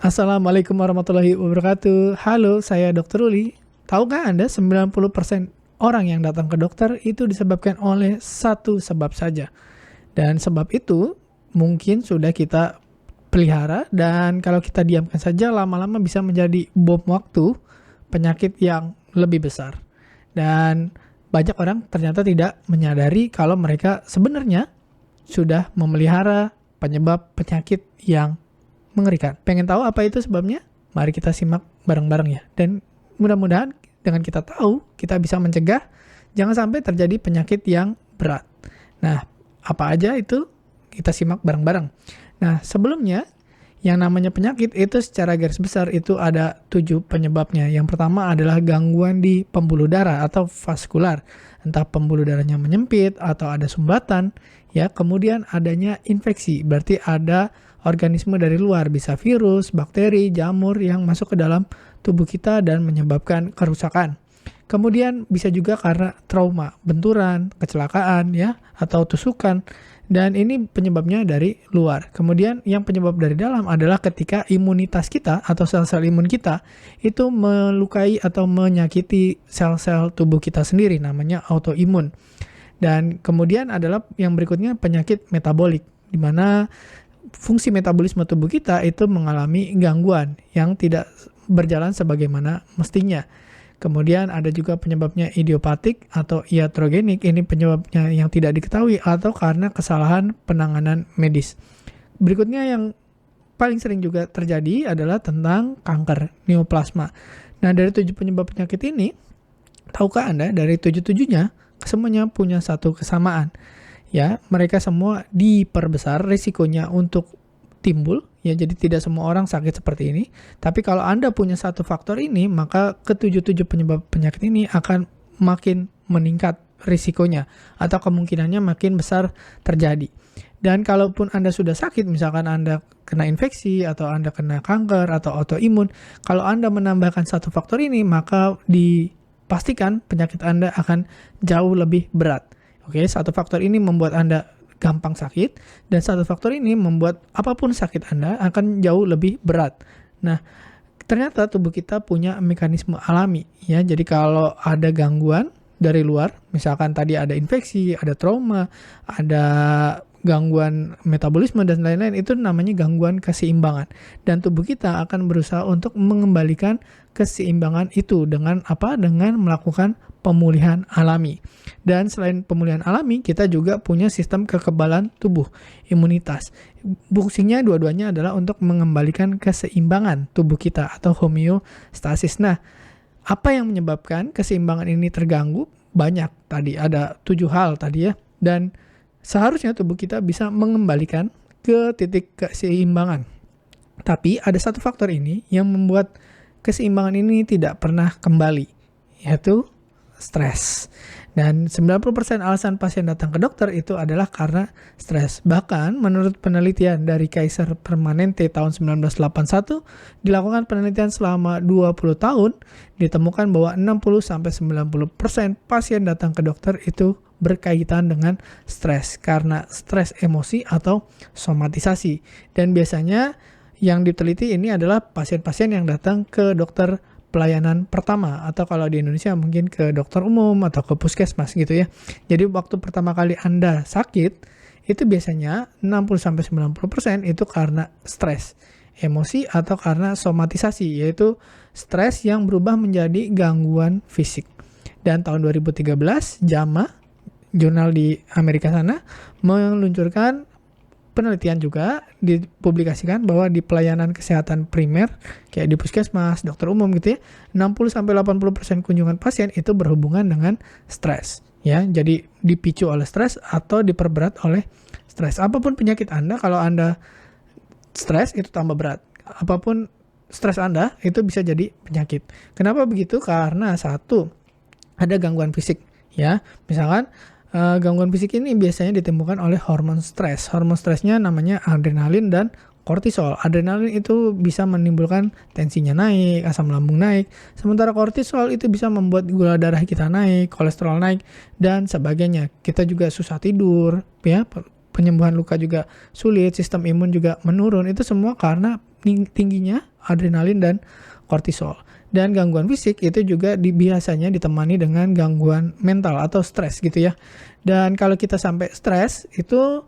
Assalamualaikum warahmatullahi wabarakatuh. Halo, saya Dr. Uli. Tahukah Anda 90% orang yang datang ke dokter itu disebabkan oleh satu sebab saja. Dan sebab itu mungkin sudah kita pelihara dan kalau kita diamkan saja lama-lama bisa menjadi bom waktu penyakit yang lebih besar. Dan banyak orang ternyata tidak menyadari kalau mereka sebenarnya sudah memelihara penyebab penyakit yang mengerikan. Pengen tahu apa itu sebabnya? Mari kita simak bareng-bareng ya. Dan mudah-mudahan dengan kita tahu, kita bisa mencegah jangan sampai terjadi penyakit yang berat. Nah, apa aja itu? Kita simak bareng-bareng. Nah, sebelumnya, yang namanya penyakit itu secara garis besar itu ada 7 penyebabnya. Yang pertama adalah gangguan di pembuluh darah atau vaskular. Entah pembuluh darahnya menyempit atau ada sumbatan. Ya, kemudian adanya infeksi, berarti ada organisme dari luar, bisa virus, bakteri, jamur yang masuk ke dalam tubuh kita dan menyebabkan kerusakan. Kemudian bisa juga karena trauma, benturan, kecelakaan ya, atau tusukan. Dan ini penyebabnya dari luar. Kemudian yang penyebab dari dalam adalah ketika imunitas kita atau sel-sel imun kita itu melukai atau menyakiti sel-sel tubuh kita sendiri, namanya autoimun. Dan kemudian adalah yang berikutnya penyakit metabolik, di mana fungsi metabolisme tubuh kita itu mengalami gangguan yang tidak berjalan sebagaimana mestinya. Kemudian ada juga penyebabnya idiopatik atau iatrogenik, ini penyebabnya yang tidak diketahui atau karena kesalahan penanganan medis. Berikutnya yang paling sering juga terjadi adalah tentang kanker neoplasma. Nah, dari 7 penyebab penyakit ini, tahukah Anda dari 7-7-nya semuanya punya satu kesamaan? Ya, mereka semua diperbesar risikonya untuk timbul, ya, jadi tidak semua orang sakit seperti ini. Tapi kalau Anda punya satu faktor ini, maka ke-7 penyebab penyakit ini akan makin meningkat risikonya, atau kemungkinannya makin besar terjadi. Dan kalaupun Anda sudah sakit, misalkan Anda kena infeksi, atau Anda kena kanker, atau autoimun, kalau Anda menambahkan satu faktor ini, maka dipastikan penyakit Anda akan jauh lebih berat. Oke, satu faktor ini membuat Anda gampang sakit, dan satu faktor ini membuat apapun sakit Anda akan jauh lebih berat. Nah, ternyata tubuh kita punya mekanisme alami, ya. Jadi kalau ada gangguan dari luar, misalkan tadi ada infeksi, ada trauma, ada gangguan metabolisme dan lain-lain, itu namanya gangguan keseimbangan. Dan tubuh kita akan berusaha untuk mengembalikan keseimbangan itu dengan apa? Dengan melakukan pemulihan alami. Dan selain pemulihan alami, kita juga punya sistem kekebalan tubuh, imunitas. Fungsinya dua-duanya adalah untuk mengembalikan keseimbangan tubuh kita atau homeostasis. Nah, apa yang menyebabkan keseimbangan ini terganggu? Banyak tadi, ada 7 hal tadi ya. Dan seharusnya tubuh kita bisa mengembalikan ke titik keseimbangan. Tapi ada satu faktor ini yang membuat keseimbangan ini tidak pernah kembali, yaitu stres. Dan 90% alasan pasien datang ke dokter itu adalah karena stres. Bahkan menurut penelitian dari Kaiser Permanente tahun 1981, dilakukan penelitian selama 20 tahun, ditemukan bahwa 60-90% pasien datang ke dokter itu berkaitan dengan stres, karena stres emosi atau somatisasi. Dan biasanya yang diteliti ini adalah pasien-pasien yang datang ke dokter pelayanan pertama, atau kalau di Indonesia mungkin ke dokter umum atau ke puskesmas gitu ya. Jadi waktu pertama kali Anda sakit, itu biasanya 60-90% itu karena stres, emosi atau karena somatisasi, yaitu stres yang berubah menjadi gangguan fisik. Dan tahun 2013, JAMA, jurnal di Amerika sana, meluncurkan penelitian juga dipublikasikan bahwa di pelayanan kesehatan primer kayak di puskesmas, dokter umum gitu ya, 60-80% kunjungan pasien itu berhubungan dengan stres, ya. Jadi dipicu oleh stres atau diperberat oleh stres. Apapun penyakit Anda, kalau Anda stres itu tambah berat. Apapun stres Anda itu bisa jadi penyakit. Kenapa begitu? Karena satu, ada gangguan fisik, ya. Misalkan gangguan fisik ini biasanya ditemukan oleh hormon stres. Hormon stresnya namanya adrenalin dan kortisol. Adrenalin itu bisa menimbulkan tensinya naik, asam lambung naik. Sementara kortisol itu bisa membuat gula darah kita naik, kolesterol naik, dan sebagainya. Kita juga susah tidur, ya. Penyembuhan luka juga sulit, sistem imun juga menurun. Itu semua karena tingginya adrenalin dan kortisol. Dan gangguan fisik itu juga biasanya ditemani dengan gangguan mental atau stres gitu ya. Dan kalau kita sampai stres itu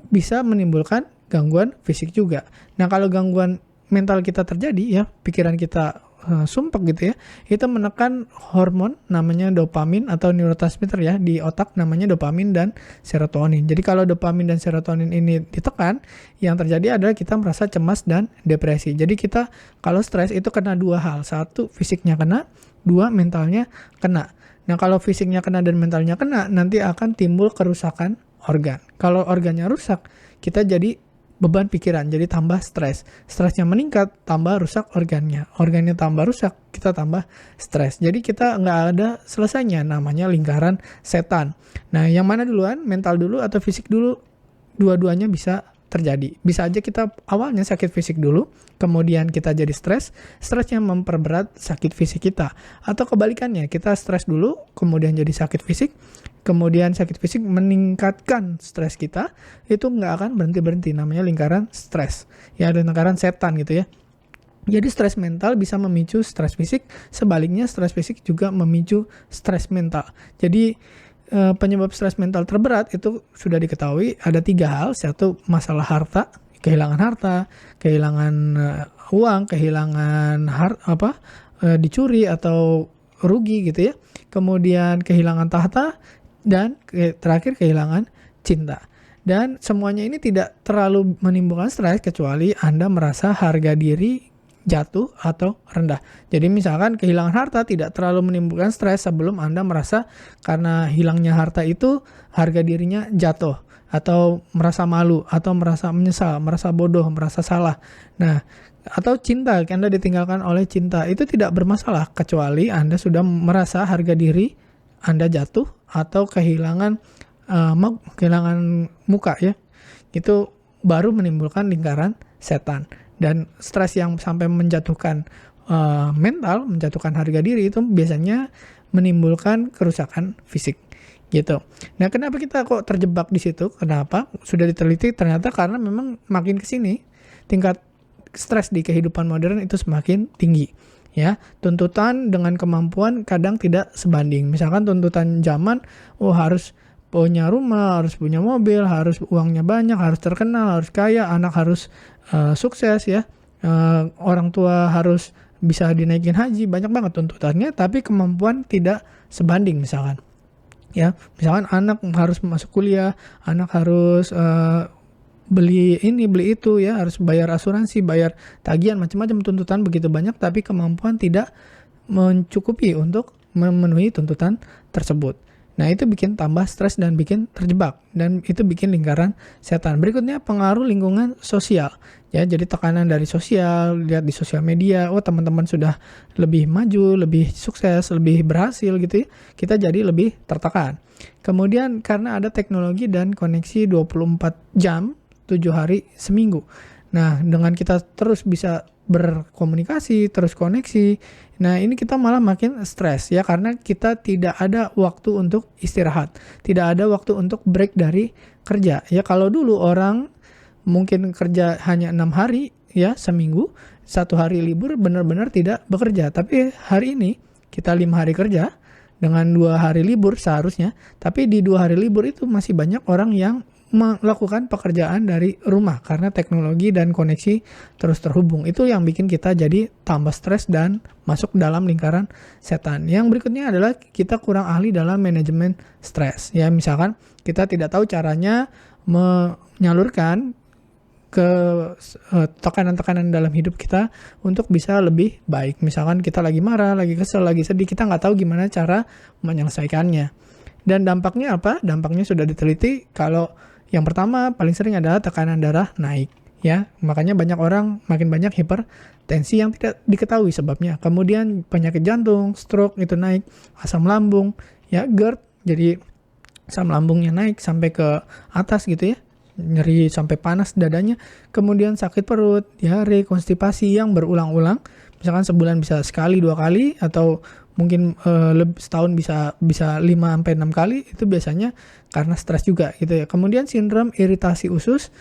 bisa menimbulkan gangguan fisik juga. Nah, kalau gangguan mental kita terjadi ya, pikiran kita sumpek gitu ya, itu menekan hormon namanya dopamin atau neurotransmitter ya di otak, namanya dopamin dan serotonin. Jadi kalau dopamin dan serotonin ini ditekan, yang terjadi adalah kita merasa cemas dan depresi. Jadi kita kalau stres itu kena dua hal, satu fisiknya kena, dua mentalnya kena. Nah, kalau fisiknya kena dan mentalnya kena, nanti akan timbul kerusakan organ. Kalau organnya rusak, kita jadi beban pikiran, jadi tambah stres. Stresnya meningkat, tambah rusak organnya. Organnya tambah rusak, kita tambah stres. Jadi kita nggak ada selesainya, namanya lingkaran setan. Nah, yang mana duluan? Mental dulu atau fisik dulu? Dua-duanya bisa terjadi. Bisa aja kita awalnya sakit fisik dulu, kemudian kita jadi stres, stresnya memperberat sakit fisik kita. Atau kebalikannya, kita stres dulu, kemudian jadi sakit fisik, kemudian sakit fisik meningkatkan stres kita, itu nggak akan berhenti-berhenti, namanya lingkaran stres. Ya, ada lingkaran setan gitu ya. Jadi stres mental bisa memicu stres fisik, sebaliknya stres fisik juga memicu stres mental. Jadi penyebab stres mental terberat itu sudah diketahui ada 3 hal. Satu, masalah harta, kehilangan uang, kehilangan dicuri atau rugi gitu ya. Kemudian kehilangan tahta, dan terakhir kehilangan cinta. Dan semuanya ini tidak terlalu menimbulkan stres kecuali Anda merasa harga diri jatuh atau rendah. Jadi misalkan kehilangan harta tidak terlalu menimbulkan stres sebelum Anda merasa karena hilangnya harta itu harga dirinya jatuh, atau merasa malu, atau merasa menyesal, merasa bodoh, merasa salah. Nah, atau cinta, Anda ditinggalkan oleh cinta, itu tidak bermasalah kecuali Anda sudah merasa harga diri Anda jatuh atau kehilangan muka ya. Itu baru menimbulkan lingkaran setan. Dan stres yang sampai menjatuhkan mental, menjatuhkan harga diri itu biasanya menimbulkan kerusakan fisik gitu. Nah, kenapa kita kok terjebak di situ? Kenapa? Sudah diteliti ternyata karena memang makin kesini tingkat stres di kehidupan modern itu semakin tinggi. Ya, tuntutan dengan kemampuan kadang tidak sebanding. Misalkan tuntutan zaman, harus punya rumah, harus punya mobil, harus uangnya banyak, harus terkenal, harus kaya, anak harus sukses ya, orang tua harus bisa dinaikin haji, banyak banget tuntutannya, tapi kemampuan tidak sebanding misalkan. Ya, misalkan anak harus masuk kuliah, anak harus beli ini, beli itu ya, harus bayar asuransi, bayar tagihan, macam-macam tuntutan begitu banyak, tapi kemampuan tidak mencukupi untuk memenuhi tuntutan tersebut. Nah, itu bikin tambah stres dan bikin terjebak, dan itu bikin lingkaran setan. Berikutnya, pengaruh lingkungan sosial. Ya, jadi tekanan dari sosial, lihat di sosial media, teman-teman sudah lebih maju, lebih sukses, lebih berhasil gitu ya. Kita jadi lebih tertekan. Kemudian karena ada teknologi dan koneksi 24 jam, 7 hari seminggu. Nah, dengan kita terus bisa berkomunikasi, terus koneksi, nah ini kita malah makin stres ya, karena kita tidak ada waktu untuk istirahat, tidak ada waktu untuk break dari kerja ya. Kalau dulu orang mungkin kerja hanya 6 hari ya seminggu, 1 hari libur, benar-benar tidak bekerja. Tapi hari ini kita 5 hari kerja dengan 2 hari libur seharusnya, tapi di 2 hari libur itu masih banyak orang yang melakukan pekerjaan dari rumah karena teknologi dan koneksi terus terhubung. Itu yang bikin kita jadi tambah stres dan masuk dalam lingkaran setan. Yang berikutnya adalah kita kurang ahli dalam manajemen stres. Ya, misalkan kita tidak tahu caranya menyalurkan ke tekanan-tekanan dalam hidup kita untuk bisa lebih baik. Misalkan kita lagi marah, lagi kesel, lagi sedih, kita nggak tahu gimana cara menyelesaikannya. Dan dampaknya apa? Dampaknya sudah diteliti. Kalau yang pertama paling sering adalah tekanan darah naik ya. Makanya banyak orang makin banyak hipertensi yang tidak diketahui sebabnya. Kemudian penyakit jantung, stroke itu naik, asam lambung, ya GERD, jadi asam lambungnya naik sampai ke atas gitu ya. Nyeri sampai panas dadanya. Kemudian sakit perut, diare, konstipasi yang berulang-ulang. Misalkan sebulan bisa sekali, 2 kali, atau mungkin setahun bisa 5-6 kali, itu biasanya karena stres juga gitu ya. Kemudian sindrom iritasi usus,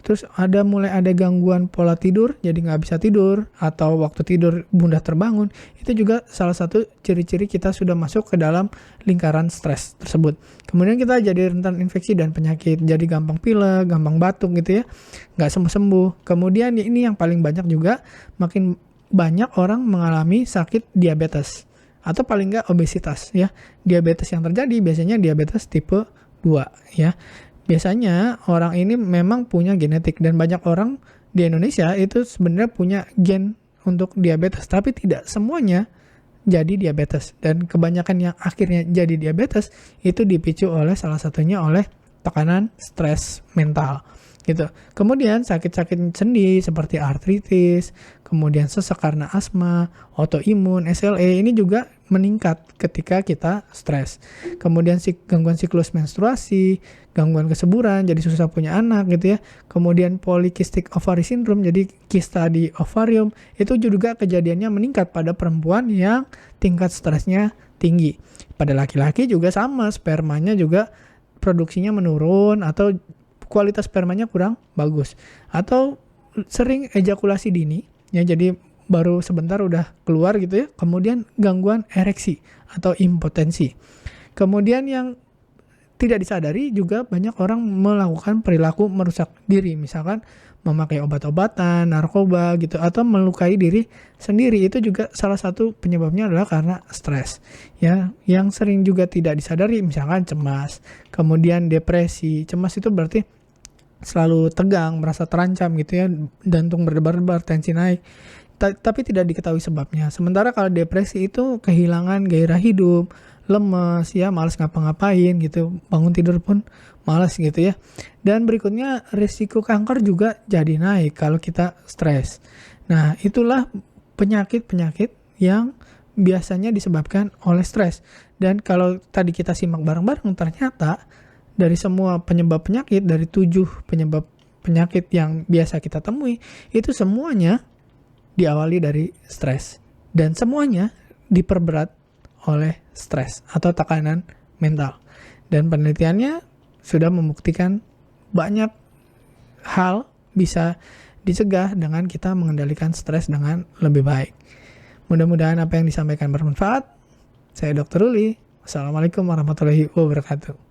terus mulai ada gangguan pola tidur, jadi nggak bisa tidur, atau waktu tidur mudah terbangun, itu juga salah satu ciri-ciri kita sudah masuk ke dalam lingkaran stres tersebut. Kemudian kita jadi rentan infeksi dan penyakit, jadi gampang pilek, gampang batuk gitu ya, nggak sembuh-sembuh. Kemudian ini yang paling banyak juga, makin banyak orang mengalami sakit diabetes, atau paling nggak obesitas ya. Diabetes yang terjadi biasanya diabetes tipe 2 ya. Biasanya orang ini memang punya genetik, dan banyak orang di Indonesia itu sebenarnya punya gen untuk diabetes, tapi tidak semuanya jadi diabetes. Dan kebanyakan yang akhirnya jadi diabetes itu dipicu oleh salah satunya oleh tekanan stres mental gitu. Kemudian sakit-sakit sendi seperti artritis, kemudian sesak karena asma, autoimun, SLE ini juga meningkat ketika kita stres. Kemudian gangguan siklus menstruasi, gangguan kesuburan, jadi susah punya anak gitu ya. Kemudian polycystic ovary syndrome, jadi kista di ovarium, itu juga kejadiannya meningkat pada perempuan yang tingkat stresnya tinggi. Pada laki-laki juga sama, spermanya juga produksinya menurun, atau kualitas spermanya kurang bagus, atau sering ejakulasi dini ya, jadi baru sebentar udah keluar gitu ya. Kemudian gangguan ereksi atau impotensi. Kemudian yang tidak disadari juga banyak orang melakukan perilaku merusak diri, misalkan memakai obat-obatan, narkoba gitu, atau melukai diri sendiri. Itu juga salah satu penyebabnya adalah karena stres ya. Yang sering juga tidak disadari misalkan cemas, kemudian depresi. Cemas itu berarti selalu tegang, merasa terancam gitu ya, jantung berdebar-debar, tensi naik, tapi tidak diketahui sebabnya. Sementara kalau depresi itu kehilangan gairah hidup, lemes ya, malas ngapa-ngapain gitu, bangun tidur pun malas gitu ya. Dan berikutnya risiko kanker juga jadi naik kalau kita stres. Nah, itulah penyakit-penyakit yang biasanya disebabkan oleh stres. Dan kalau tadi kita simak bareng-bareng, ternyata dari semua penyebab penyakit, dari 7 penyebab penyakit yang biasa kita temui, itu semuanya diawali dari stres. Dan semuanya diperberat oleh stres atau tekanan mental. Dan penelitiannya sudah membuktikan banyak hal bisa dicegah dengan kita mengendalikan stres dengan lebih baik. Mudah-mudahan apa yang disampaikan bermanfaat. Saya Dr. Ruli. Assalamualaikum warahmatullahi wabarakatuh.